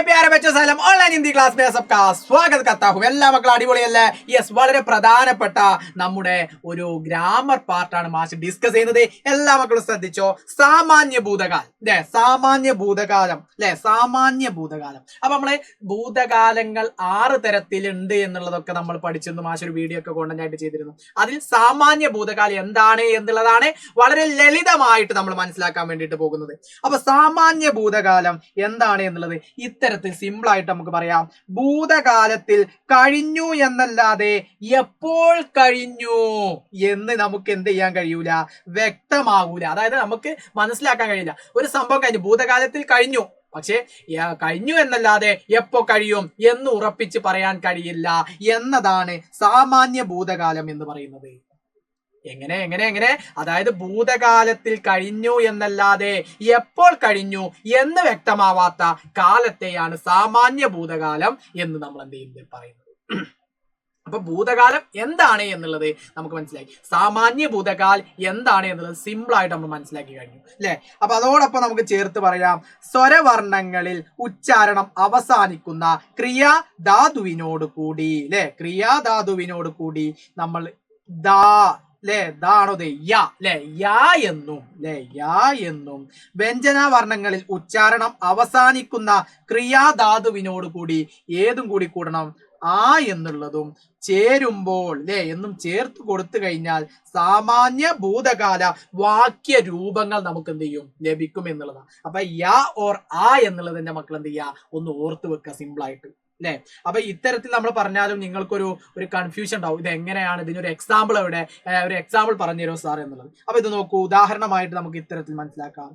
प्यारे बच्चों सलाम ऑनलाइन हिंदी क्लास में सबका स्वागत करता हूं എല്ലാ മക്കളും അടിപൊളിയല്ലേ യെസ് വളരെ പ്രധാനപ്പെട്ട നമ്മുടെ ഒരു ഗ്രാമർ പാർട്ടാണ് മാഷ് ഡിസ്കസ് ചെയ്യുന്നത് എല്ലാ മക്കളും ശ്രദ്ധിച്ചോ സാമാന്യ ഭൂതകാലം ല്ലേ സാമാന്യ ഭൂതകാലം ല്ലേ സാമാന്യ ഭൂതകാലം അപ്പോൾ നമ്മളെ ഭൂതകാലങ്ങൾ 6 തരത്തിലുണ്ട് എന്നുള്ളതൊക്കെ നമ്മൾ പഠിച്ചിരുന്നു മാഷ് ഒരു വീഡിയോ ഒക്കെ കോണ്ടന്റ് ആയിട്ട് ചെയ്തിരുന്നു അതിൽ സാമാന്യ ഭൂതകാലം എന്താണ് എന്നുള്ളതാണ് വളരെ ലളിതമായിട്ട് നമ്മൾ മനസ്സിലാക്കാൻ വേണ്ടിയിട്ട് പോകുന്നത് അപ്പോൾ സാമാന്യ ഭൂതകാലം എന്താണ് എന്നുള്ളത് ഇത്തരത്തിൽ സിമ്പിൾ ആയിട്ട് നമുക്ക് പറയാം ഭൂതകാലത്തിൽ കഴിഞ്ഞു എന്നല്ലാതെ എപ്പോൾ കഴിഞ്ഞു എന്ന് നമുക്ക് എന്ത് ചെയ്യാൻ കഴിയൂല വ്യക്തമാകൂല അതായത് നമുക്ക് മനസ്സിലാക്കാൻ കഴിയില്ല ഒരു സംഭവം കഴിഞ്ഞു ഭൂതകാലത്തിൽ കഴിഞ്ഞു പക്ഷെ കഴിഞ്ഞു എന്നല്ലാതെ എപ്പോ കഴിയും എന്ന് ഉറപ്പിച്ച് പറയാൻ കഴിയില്ല എന്നതാണ് സാമാന്യ ഭൂതകാലം എന്ന് പറയുന്നത് എങ്ങനെ അതായത് ഭൂതകാലത്തിൽ കഴിഞ്ഞു എന്നല്ലാതെ എപ്പോൾ കഴിഞ്ഞു എന്ന് വ്യക്തമാവാത്ത കാലത്തെയാണ് സാമാന്യ ഭൂതകാലം എന്ന് നമ്മൾ എന്ത് ചെയ്യുന്നത് പറയുന്നത് അപ്പൊ ഭൂതകാലം എന്താണ് എന്നുള്ളത് നമുക്ക് മനസ്സിലായി സാമാന്യ ഭൂതകാൽ എന്താണ് എന്നുള്ളത് സിമ്പിൾ ആയിട്ട് നമ്മൾ മനസ്സിലാക്കി കഴിഞ്ഞു അല്ലെ അപ്പൊ അതോടൊപ്പം നമുക്ക് ചേർത്ത് പറയാം സ്വരവർണ്ണങ്ങളിൽ ഉച്ചാരണം അവസാനിക്കുന്ന ക്രിയാധാതുവിനോട് കൂടി അല്ലെ ക്രിയാധാതുവിനോട് കൂടി നമ്മൾ ദാ ല്ലേ ദാണോ യാ എന്നും വ്യഞ്ജനാവർണ്ണങ്ങളിൽ ഉച്ചാരണം അവസാനിക്കുന്ന ക്രിയാധാതുവിനോട് കൂടി ഏതും കൂടി കൂടണം ആ എന്നുള്ളതും ചേരുമ്പോൾ എന്നും ചേർത്ത് കൊടുത്തു കഴിഞ്ഞാൽ സാമാന്യ ഭൂതകാല വാക്യ രൂപങ്ങൾ നമുക്ക് എന്ത് ചെയ്യും ലഭിക്കും എന്നുള്ളതാണ് അപ്പൊ യാ ഓർ ആ എന്നുള്ളതിന്റെ മക്കൾ എന്ത് ചെയ്യാ ഒന്ന് ഓർത്ത് വെക്കുക സിമ്പിൾ ആയിട്ട് അല്ലെ അപ്പൊ ഇത്തരത്തിൽ നമ്മൾ പറഞ്ഞാലും നിങ്ങൾക്കൊരു കൺഫ്യൂഷൻ ഉണ്ടാവും ഇത് എങ്ങനെയാണ് ഇതിനൊരു എക്സാമ്പിൾ ഒരു എക്സാമ്പിൾ പറഞ്ഞു തരുമോ സാർ എന്നുള്ളത് അപ്പൊ ഇത് നോക്കൂ ഉദാഹരണമായിട്ട് നമുക്ക് ഇത്തരത്തിൽ മനസ്സിലാക്കാം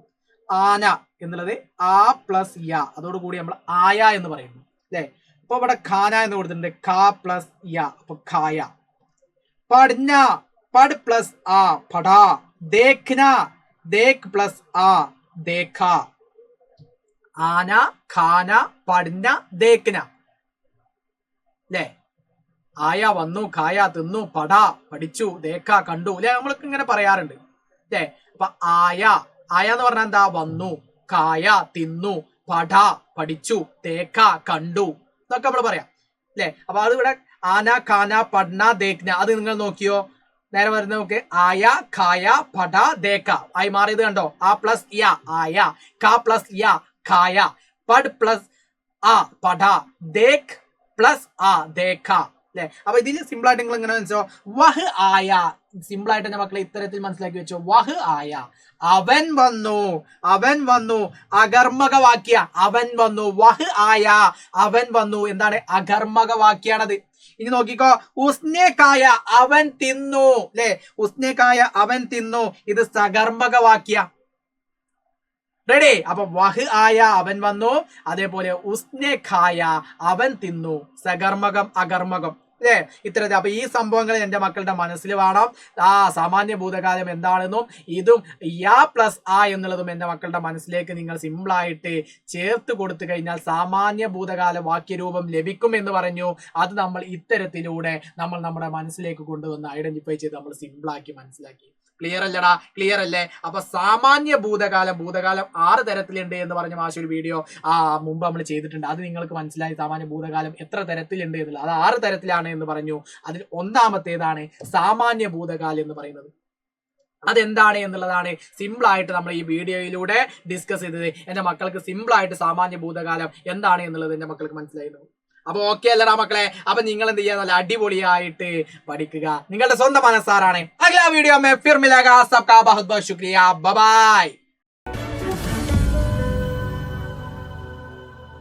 ആന എന്നുള്ളത് ആ പ്ലസ് യ അതോടുകൂടി നമ്മൾ ആയ എന്ന് പറയുന്നു അല്ലെ അപ്പൊ ഇവിടെ ഖാന എന്ന് കൊടുത്തിട്ടുണ്ട് ഖ പ്ലസ് യ അപ്പൊ ഖായ പഠന പട് പ്ലസ് ആ പഠ ദേഖ്ന ദേഖ് പ്ലസ് ആ ദേഖ ആന ഖാന പഠന ദേഖ്ന അല്ലെ ആയ വന്നു ഖായ തിന്നു പട പഠിച്ചു ദേഖ കണ്ടു അല്ലെ നമ്മൾക്ക് ഇങ്ങനെ പറയാറുണ്ട് അല്ലെ അപ്പൊ ആയ എന്ന് പറഞ്ഞാൽ എന്താ വന്നു ഖായ തിന്നു പഠ പഠിച്ചു ദേഖ കണ്ടു എന്നൊക്കെ നമ്മൾ പറയാം അല്ലെ അപ്പൊ അത് ഇവിടെ ആന ഖാന പഠന ദേഖ്ന അത് നിങ്ങൾ നോക്കിയോ നേരെ വരുന്ന നോക്ക് ആയ ഖായ പഠ ദേഖ ആയി മാറിയത് കണ്ടോ ആ പ്ലസ് യ ആയ ഖ പ്ലസ് യ ഖായ പഡ് പ്ലസ് ആ പഠ ദേഖ് പ്ലസ് ആ ദേഖ അല്ലെ അപ്പൊ ഇതിൽ സിമ്പിൾ ആയിട്ട് നിങ്ങൾ എങ്ങനെ വെച്ചോ വഹ് ആയ സിമ്പിൾ ആയിട്ട് എന്റെ മക്കളെ ഇത്തരത്തിൽ മനസ്സിലാക്കി വെച്ചോ വഹ് ആയ അവൻ വന്നു അകർമ്മക വാക്യ അവൻ വന്നു വഹ് ആയ അവൻ വന്നു എന്താണ് അകർമ്മക വാക്യാണത് ഇനി നോക്കിക്കോ ഉസ്നേക്കായ അവൻ തിന്നു അല്ലെ ഉസ്നേക്കായ അവൻ തിന്നു ഇത് സകർമ്മക വാക്യ റെഡി അപ്പൊ വഹ് ആയ അവൻ വന്നു അതേപോലെ ഉസ്നെ ഖായ അവൻ തിന്നു സകർമ്മകം അകർമ്മകം അല്ലേ ഇത്തരത്തിൽ അപ്പൊ ഈ സംഭവങ്ങൾ എന്റെ മക്കളുടെ മനസ്സിൽ വേണം സാമാന്യ ഭൂതകാലം എന്താണെന്നും ഇതും യാ പ്ലസ് ആ എന്നുള്ളതും എന്റെ മക്കളുടെ മനസ്സിലേക്ക് നിങ്ങൾ സിമ്പിൾ ആയിട്ട് ചേർത്ത് കൊടുത്തു കഴിഞ്ഞാൽ സാമാന്യ ഭൂതകാല വാക്യരൂപം ലഭിക്കും എന്ന് പറഞ്ഞു അത് നമ്മൾ ഇത്തരത്തിലൂടെ നമ്മൾ നമ്മുടെ മനസ്സിലേക്ക് കൊണ്ടുവന്ന് ഐഡന്റിഫൈ ചെയ്ത് നമ്മൾ സിമ്പിൾ ആക്കി മനസ്സിലാക്കി ക്ലിയർ അല്ലേ അപ്പൊ സാമാന്യ ഭൂതകാലം 6 തരത്തിലുണ്ട് എന്ന് പറഞ്ഞ മാഷ് ഒരു വീഡിയോ മുമ്പ് നമ്മൾ ചെയ്തിട്ടുണ്ട് അത് നിങ്ങൾക്ക് മനസ്സിലായി സാമാന്യ ഭൂതകാലം എത്ര തരത്തിലുണ്ട് എന്നുള്ളത് അത് 6 തരത്തിലാണ് എന്ന് പറഞ്ഞു അതിൽ ഒന്നാമത്തേതാണ് സാമാന്യ ഭൂതകാലം എന്ന് പറയുന്നത് അതെന്താണ് എന്നുള്ളതാണ് സിമ്പിൾ ആയിട്ട് നമ്മൾ ഈ വീഡിയോയിലൂടെ ഡിസ്കസ് ചെയ്തത് എന്റെ മക്കൾക്ക് സിമ്പിൾ ആയിട്ട് സാമാന്യ ഭൂതകാലം എന്താണ് എന്നുള്ളത് എന്റെ മക്കൾക്ക് മനസ്സിലായിരുന്നു അപ്പൊ ഓക്കെ അല്ലടാ മക്കളെ അപ്പൊ നിങ്ങൾ എന്ത് ചെയ്യാൻ നല്ല അടിപൊളിയായിട്ട് പഠിക്കുക നിങ്ങളുടെ സ്വന്തം മനസ്സാറാണ് അഗ്ലാ വീഡിയോ മേ ഫിർ മിലേഗാ സബ്കാ ബഹുത് ബഹുത് ശുക്രിയ ബൈ